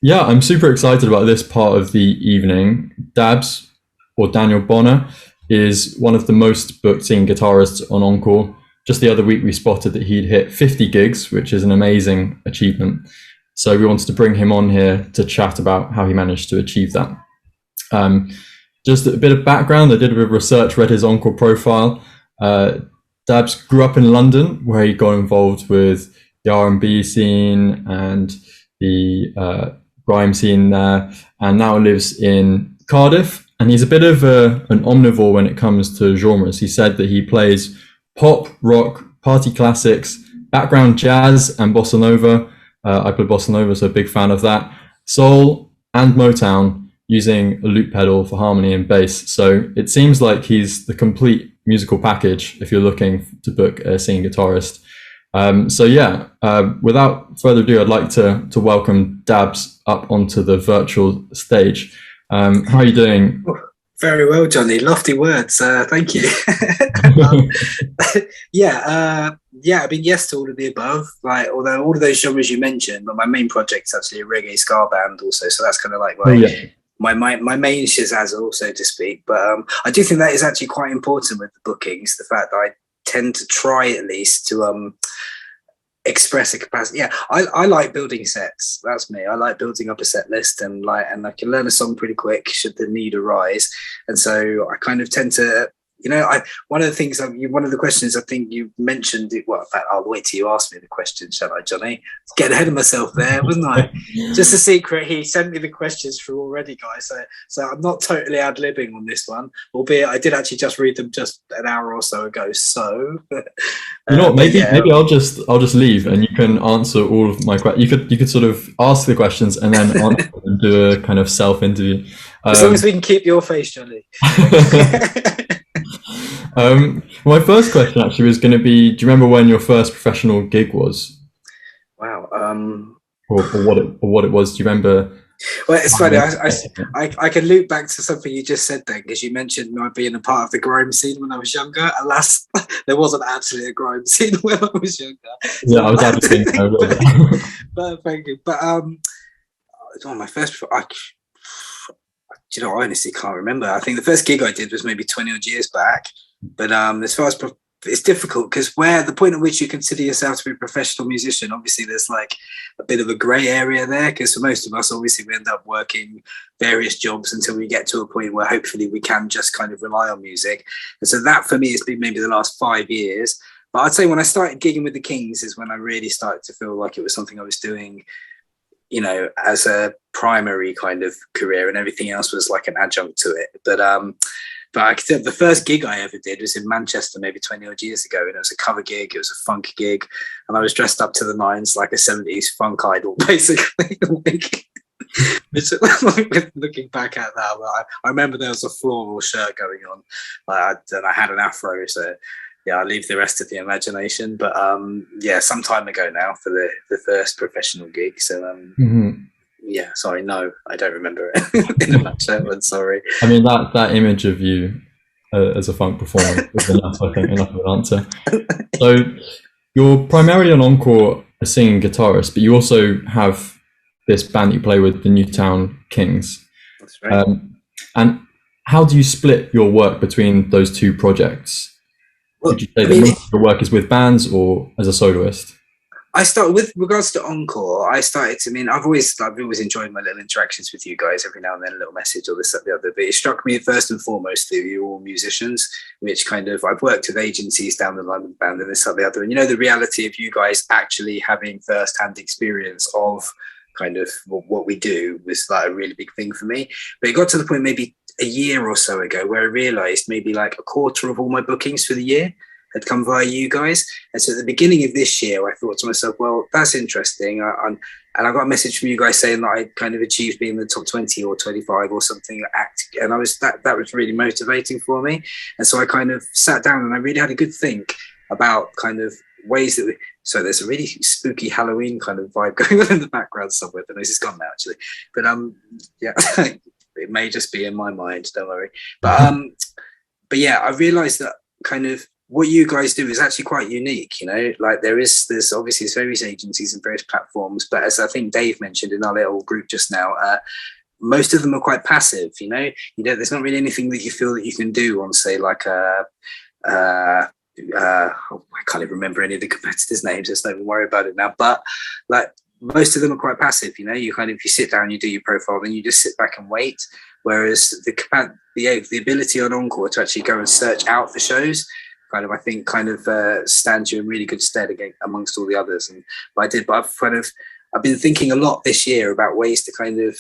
Yeah, I'm super excited about this part of the evening. Dabs, or Daniel Bonner, is one of the most booked singing guitarists on Encore. Just the other week, we spotted that he'd hit 50 gigs, which is an amazing achievement. So we wanted to bring him on here to chat about how he managed to achieve that. Just a bit of background, I did a bit of research, read his Encore profile. Dabs grew up in London, where he got involved with the R&B scene and the grime scene there, and now lives in Cardiff. And he's a bit of an omnivore when it comes to genres. He said that he plays pop, rock, party classics, background jazz, and bossa nova. I play bossa nova, so a big fan of that. Soul and Motown, using a loop pedal for harmony and bass. So it seems like he's the complete musical package if you're looking to book a singing guitarist. Without further ado, I'd like to welcome Dabs up onto the virtual stage. How are you doing? Very well, Jonny. Lofty words. Thank you. I mean, yes to all of the above. Like, although all of those genres you mentioned, but my main project's actually a reggae ska band also. So that's kind of like my main shizazzle, so to speak. But I do think that is actually quite important with the bookings. The fact that I tend to try at least to express a capacity. Yeah, I like building sets. That's me. I like building up a set list and I can learn a song pretty quick should the need arise. And so I kind of tend to, one of the questions I think you mentioned, well, in fact, I'll wait till you ask me the question, shall I, Jonny? Get ahead of myself there, wasn't I? Just a secret, he sent me the questions through already, guys. So I'm not totally ad-libbing on this one, albeit I did actually just read them just an hour or so ago. So maybe I'll just leave and you can answer all of my questions. You could sort of ask the questions and then answer and do a kind of self-interview. As long as we can keep your face, Jonny. My first question actually was going to be, do you remember when your first professional gig was? Wow. Or what it was? Do you remember? Well, it's funny. I can loop back to something you just said then, because you mentioned my being a part of the grime scene when I was younger. Alas, there wasn't actually a grime scene when I was younger. Yeah, I was actually thinking. But thank you. But my first. I honestly can't remember. I think the first gig I did was maybe 20 odd years back. But as far as it's difficult, because where the point at which you consider yourself to be a professional musician, obviously there's like a bit of a grey area there, because for most of us, obviously we end up working various jobs until we get to a point where hopefully we can just kind of rely on music. And so that for me has been maybe the last 5 years. But I'd say when I started gigging with the Kings is when I really started to feel like it was something I was doing, as a primary kind of career, and everything else was like an adjunct to it. But I could say the first gig I ever did was in Manchester maybe 20 odd years ago, and it was a cover gig, it was a funk gig, and I was dressed up to the nines like a 70s funk idol, basically. Looking back at that, I remember there was a floral shirt going on, and I had an afro, so yeah, I'll leave the rest to the imagination. But some time ago now for the first professional gig. So yeah, sorry, no, I don't remember it in a nutshell. I'm sorry. I mean, that image of you as a funk performer is enough, I think, enough of an answer. So you're primarily on Encore a singing guitarist, but you also have this band that you play with, the Newtown Kings. That's right. And how do you split your work between those two projects? Well, would you say that most of your work is with bands or as a soloist? I started with regards to Encore. I've always enjoyed my little interactions with you guys. Every now and then, a little message or this, that, the other. But it struck me first and foremost that you're all musicians, which kind of I've worked with agencies down the line with band and this, that, the other. And the reality of you guys actually having first-hand experience of kind of what we do was like a really big thing for me. But it got to the point maybe a year or so ago where I realised maybe like a quarter of all my bookings for the year had come via you guys. And so at the beginning of this year, I thought to myself, well, that's interesting. And I got a message from you guys saying that I kind of achieved being in the top 20 or 25 or something. And that was really motivating for me. And so I kind of sat down and I really had a good think about kind of ways that so there's a really spooky Halloween kind of vibe going on in the background somewhere. But this is gone now, actually. But yeah, it may just be in my mind, don't worry. But yeah, I realized that kind of what you guys do is actually quite unique, you know, like there's obviously various agencies and various platforms, but as I think Dave mentioned in our little group just now, most of them are quite passive, you know, there's not really anything that you feel that you can do on, say, like I can't even remember any of the competitors' names. Let's not even worry about it now. But like most of them are quite passive. You know, you sit down, you do your profile, then you just sit back and wait. Whereas the ability on Encore to actually go and search out for shows, I think stands you in really good stead amongst all the others. And I've been thinking a lot this year about ways to kind of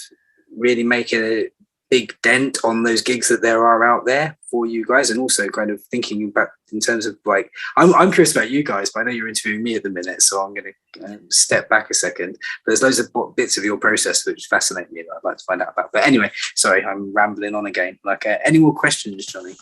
really make a big dent on those gigs that there are out there for you guys, and also kind of thinking about in terms of like I'm curious about you guys, but I know you're interviewing me at the minute, so I'm going to step back a second. But there's loads of bits of your process which fascinate me that I'd like to find out about. But anyway, sorry, I'm rambling on again. Like, any more questions, Jonny?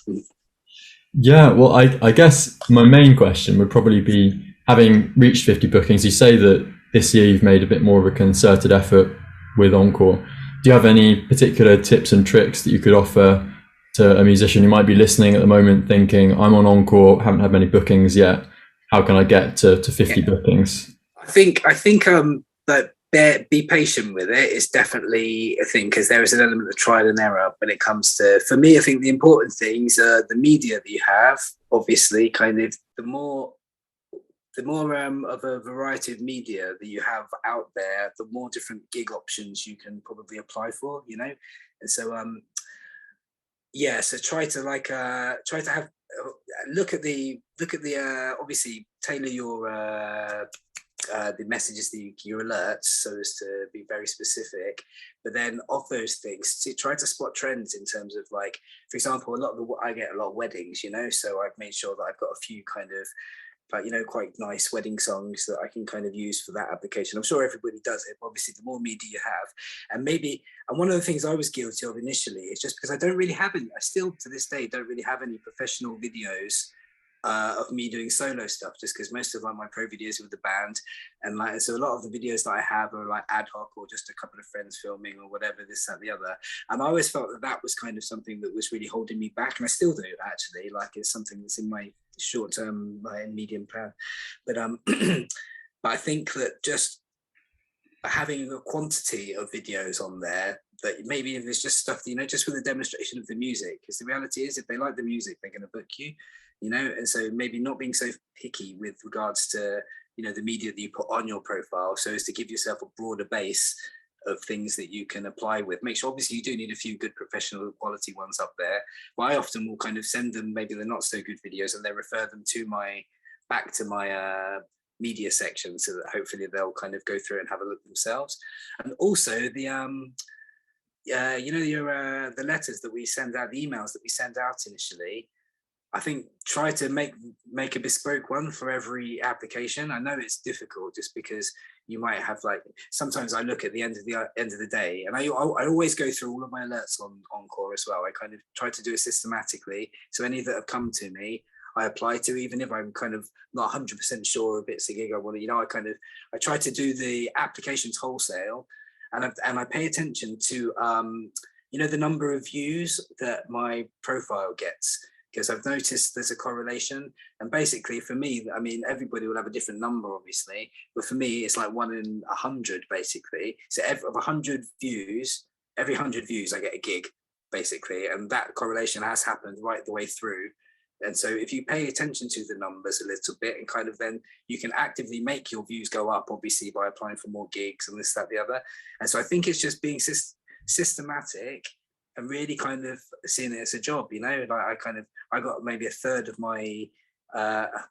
Yeah, well, I guess my main question would probably be, having reached 50 bookings, you say that this year you've made a bit more of a concerted effort with Encore. Do you have any particular tips and tricks that you could offer to a musician who might be listening at the moment thinking, I'm on Encore, haven't had many bookings yet, how can I get to 50 bookings? I think that be patient with it is definitely a thing, because there is an element of trial and error when it comes to, for me, I think the important things are the media that you have, obviously, kind of the more of a variety of media that you have out there, the more different gig options you can probably apply for, you know. And so so try to have look at the obviously tailor your the messages, your alerts, so as to be very specific. But then of those things, try to spot trends in terms of, like, for example, I get a lot of weddings, you know, so I've made sure that I've got a few kind of, like, you know, quite nice wedding songs that I can kind of use for that application. I'm sure everybody does it. Obviously, the more media you have, and one of the things I was guilty of initially is just because I don't really have any, I still to this day don't really have any professional videos of me doing solo stuff, just because most of my pro videos are with the band, and like, so a lot of the videos that I have are like ad hoc or just a couple of friends filming or whatever, this, that, the other. And I always felt that was kind of something that was really holding me back, and I still do, actually. Like, it's something that's in my short-term and medium plan. But but I think that just having a quantity of videos on there, that maybe if it's just stuff that, you know, just for the demonstration of the music, because the reality is, if they like the music, they're going to book you, you know. And so maybe not being so picky with regards to, you know, the media that you put on your profile, so as to give yourself a broader base of things that you can apply with. Make sure, obviously, you do need a few good professional quality ones up there, but I often will kind of send them maybe they're not so good videos, and they refer them back to my media section, so that hopefully they'll kind of go through and have a look themselves. And also the the letters that we send out, the emails that we send out initially, I think try to make a bespoke one for every application. I know it's difficult, just because you might have, like, sometimes I look at the end of the day, and I always go through all of my alerts on Encore as well. I kind of try to do it systematically, so any that have come to me, I apply to, even if I'm kind of not 100% sure if it's a gig I want to, you know. I try to do the applications wholesale, and I pay attention to the number of views that my profile gets, because I've noticed there's a correlation. And basically, for me, I mean, everybody will have a different number, obviously, but for me, it's like 1 in 100, basically. So of 100 views, every 100 views, I get a gig, basically, and that correlation has happened right the way through. And so if you pay attention to the numbers a little bit, and kind of then you can actively make your views go up, obviously, by applying for more gigs and this, that, the other. And so I think it's just being systematic and really kind of seeing it as a job, you know. Like, I got maybe a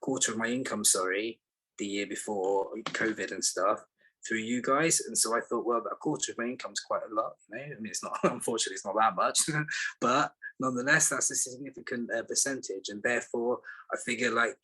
quarter of my income, the year before COVID and stuff, through you guys. And so I thought, well, a quarter of my income is quite a lot, you know. I mean, it's not, unfortunately, it's not that much, but nonetheless, that's a significant percentage. And therefore, I figure, like,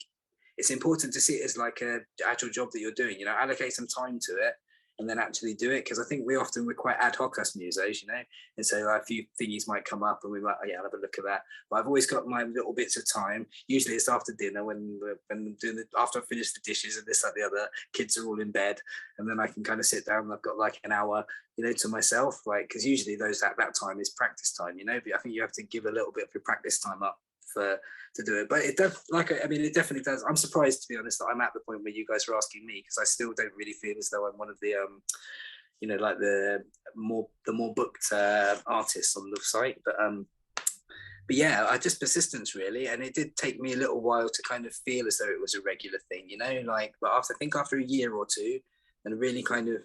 it's important to see it as like a actual job that you're doing, you know, allocate some time to it, and then actually do it. Because I think we're quite ad hoc as musos, you know, and so like, a few thingies might come up and we're like, oh yeah, I'll have a look at that. But I've always got my little bits of time. Usually it's after dinner, when I'm doing after I finish the dishes and this, that, the other, kids are all in bed, and then I can kind of sit down and I've got like an hour, you know, to myself, like, because usually that time is practice time, you know. But I think you have to give a little bit of your practice time up to do it. But it it definitely does. I'm surprised, to be honest, that I'm at the point where you guys are asking me, because I still don't really feel as though I'm one of the like the more booked artists on the site. But yeah, I just persistence really, and it did take me a little while to kind of feel as though it was a regular thing, but after a year or two, and really kind of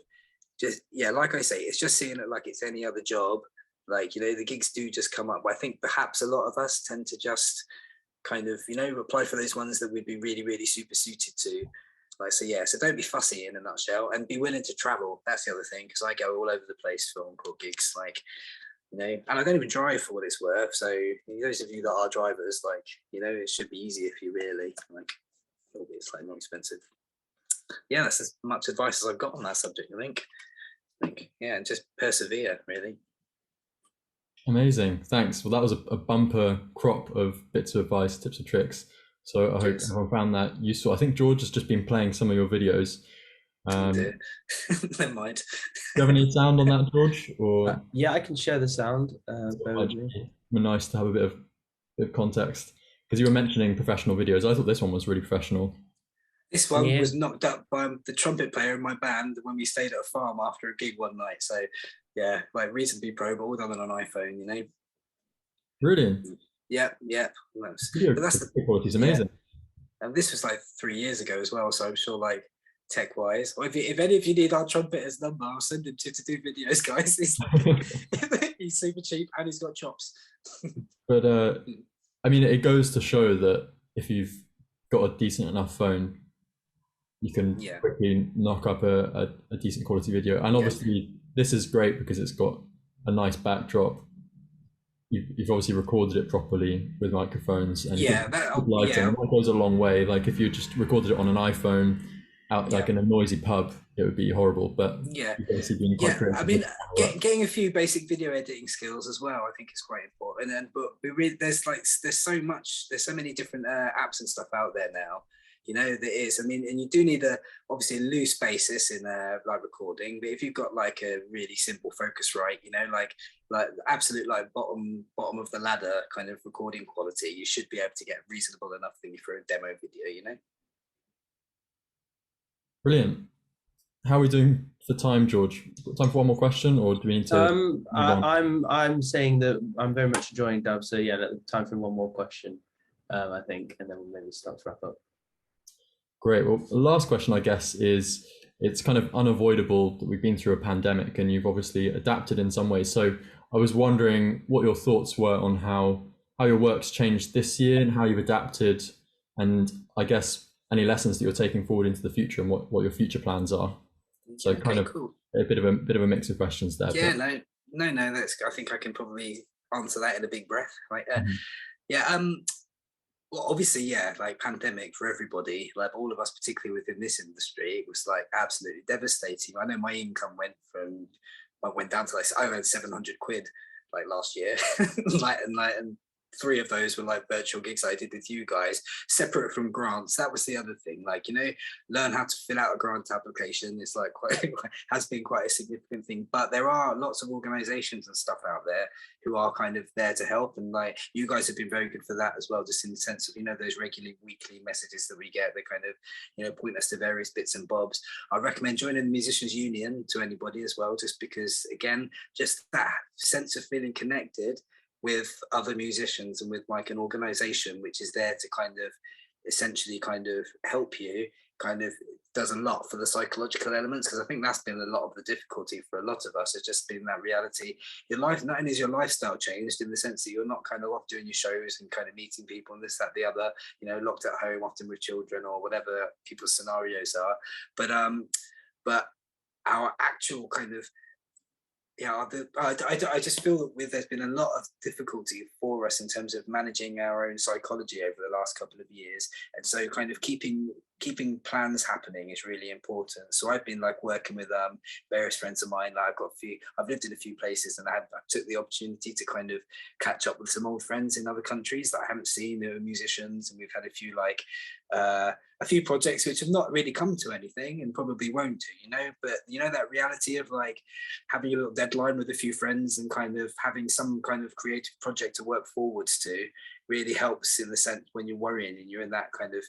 just, like I say, it's just seeing it like it's any other job. Like, the gigs do just come up. I think perhaps a lot of us tend to just kind of, apply for those ones that we'd be really, really super suited to. So don't be fussy, in a nutshell, and be willing to travel. That's the other thing, because I go all over the place for encore gigs, and I don't even drive, for what it's worth. So those of you that are drivers, it should be easy if you really it's not expensive. Yeah, that's as much advice as I've got on that subject. I think and just persevere, really. Amazing, thanks. Well, that was a bumper crop of bits of advice, tips and tricks. So I hope everyone found that useful. I think George has just been playing some of your videos. Never mind. Do you have any sound on that, George? Or yeah, I can share the sound. Nice to have a bit of context, because you were mentioning professional videos. I thought this one was really professional. This one was knocked up by the trumpet player in my band when we stayed at a farm after a gig one night. So yeah, reasonably pro, but all done on an iPhone. Brilliant. Yeah. But that's the quality is amazing. Yeah. And this was 3 years ago as well, so I'm sure tech wise, or if any of you need our trumpeter's number, I'll send him to do videos, guys. He's super cheap and he's got chops. But it goes to show that if you've got a decent enough phone, you can quickly knock up a decent quality video. And obviously this is great because it's got a nice backdrop. You've obviously recorded it properly with microphones, and that goes a long way. If you just recorded it on an iPhone out in a noisy pub, it would be horrible. But getting a few basic video editing skills as well, I think is quite important. There's so many different apps and stuff out there now. That is, and you do need obviously a loose basis in recording, but if you've got a really simple Focusrite, absolute bottom of the ladder kind of recording quality, you should be able to get reasonable enough thing for a demo video. Brilliant. How are we doing for time, George? Time for one more question, or do we need to? I'm saying that I'm very much enjoying Dub. So time for one more question, I think, and then we'll maybe start to wrap up. Great. Well, the last question, I guess, is it's kind of unavoidable that we've been through a pandemic, and you've obviously adapted in some ways. So I was wondering what your thoughts were on how your work's changed this year and how you've adapted, and I guess any lessons that you're taking forward into the future and what your future plans are. So cool. A bit of a mix of questions there. Yeah, no. That's. I think I can probably answer that in a big breath. Well, obviously, pandemic for everybody, all of us, particularly within this industry, it was absolutely devastating. I know my income went down to I earned 700 quid last year, and 3 of those were virtual gigs I did with you guys, separate from grants. That was the other thing. Learn how to fill out a grant application. It's has been quite a significant thing. But there are lots of organizations and stuff out there who are kind of there to help. And you guys have been very good for that as well, just in the sense of, those regular weekly messages that we get, they kind of, point us to various bits and bobs. I recommend joining the Musicians Union to anybody as well, just because, again, just that sense of feeling connected with other musicians and with an organization which is there to kind of essentially kind of help you, kind of does a lot for the psychological elements, because I think that's been a lot of the difficulty for a lot of us. It's just been that reality. Your life, not only is your lifestyle changed in the sense that you're not kind of off doing your shows and kind of meeting people and this, that, the other, locked at home, often with children or whatever people's scenarios are, but our actual kind of I just feel that there's been a lot of difficulty for us in terms of managing our own psychology over the last couple of years, and so kind of keeping plans happening is really important. So I've been working with various friends of mine. I've lived in a few places, and I took the opportunity to kind of catch up with some old friends in other countries that I haven't seen, who are musicians, and we've had a few a few projects which have not really come to anything and probably won't do, you know, but you know, that reality of like having a little deadline with a few friends and kind of having some kind of creative project to work forwards to really helps in the sense when you're worrying and you're in that kind of,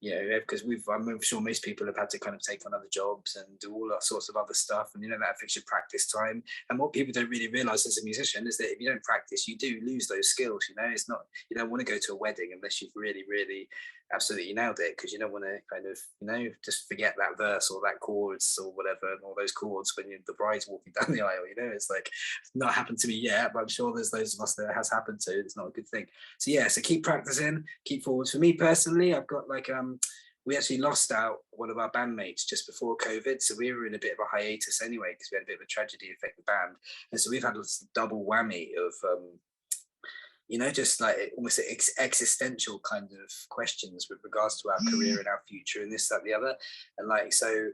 you know, because I'm sure most people have had to kind of take on other jobs and do all that sorts of other stuff. And, you know, that affects your practice time. And what people don't really realize as a musician is that if you don't practice, you do lose those skills. You know, it's not, you don't want to go to a wedding unless you've really, really absolutely nailed it, because you don't want to kind of, you know, just forget that verse or that chords or whatever, and all those chords when the bride's walking down the aisle. You know, it's like, it's not happened to me yet, but I'm sure there's those of us that it has happened to. It's not a good thing. So yeah, so keep practicing, keep forwards. For me personally, I've got like we actually lost out one of our bandmates just before COVID, so we were in a bit of a hiatus anyway because we had a bit of a tragedy affect the band, and so we've had a double whammy of you know, just like almost existential kind of questions with regards to our career and our future and this, that, the other. And like, so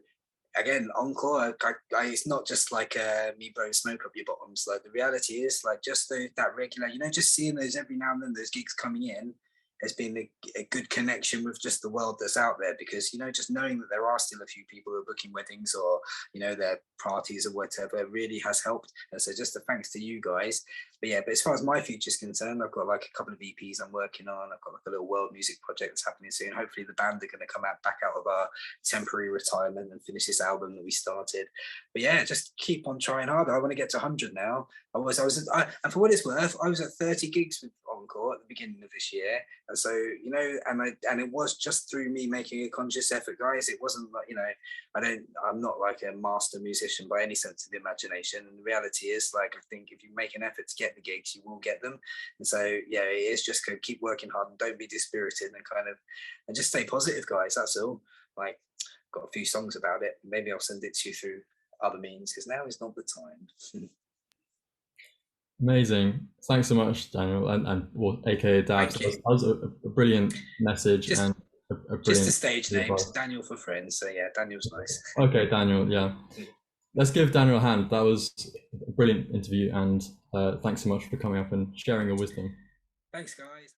again, Encore, it's not just like me blowing smoke up your bottoms. Like the reality is like just that regular, you know, just seeing those every now and then, those gigs coming in has been a good connection with just the world that's out there, because, you know, just knowing that there are still a few people who are booking weddings or, you know, their parties or whatever really has helped. And so just a thanks to you guys. But yeah, but as far as my future is concerned, I've got like a couple of EPs I'm working on. I've got like a little world music project that's happening soon. Hopefully the band are going to come back out of our temporary retirement and finish this album that we started. But yeah, just keep on trying harder. I want to get to 100 now. And for what it's worth, I was at 30 gigs with Encore at the beginning of this year. And so, you know, and it was just through me making a conscious effort, guys. It wasn't like, you know, I'm not like a master musician by any sense of the imagination. And the reality is, like, I think if you make an effort to get the gigs, you will get them. And so, yeah, it is just kind of keep working hard and don't be dispirited and just stay positive, guys. That's all. Like, got a few songs about it. Maybe I'll send it to you through other means, because now is not the time. Amazing. Thanks so much, Daniel, and well, aka Dabs. That was a brilliant message and a brilliant. Just a stage name, Daniel for friends. So yeah, Daniel's nice. Okay, Daniel. Yeah. Let's give Daniel a hand. That was a brilliant interview, and thanks so much for coming up and sharing your wisdom. Thanks, guys.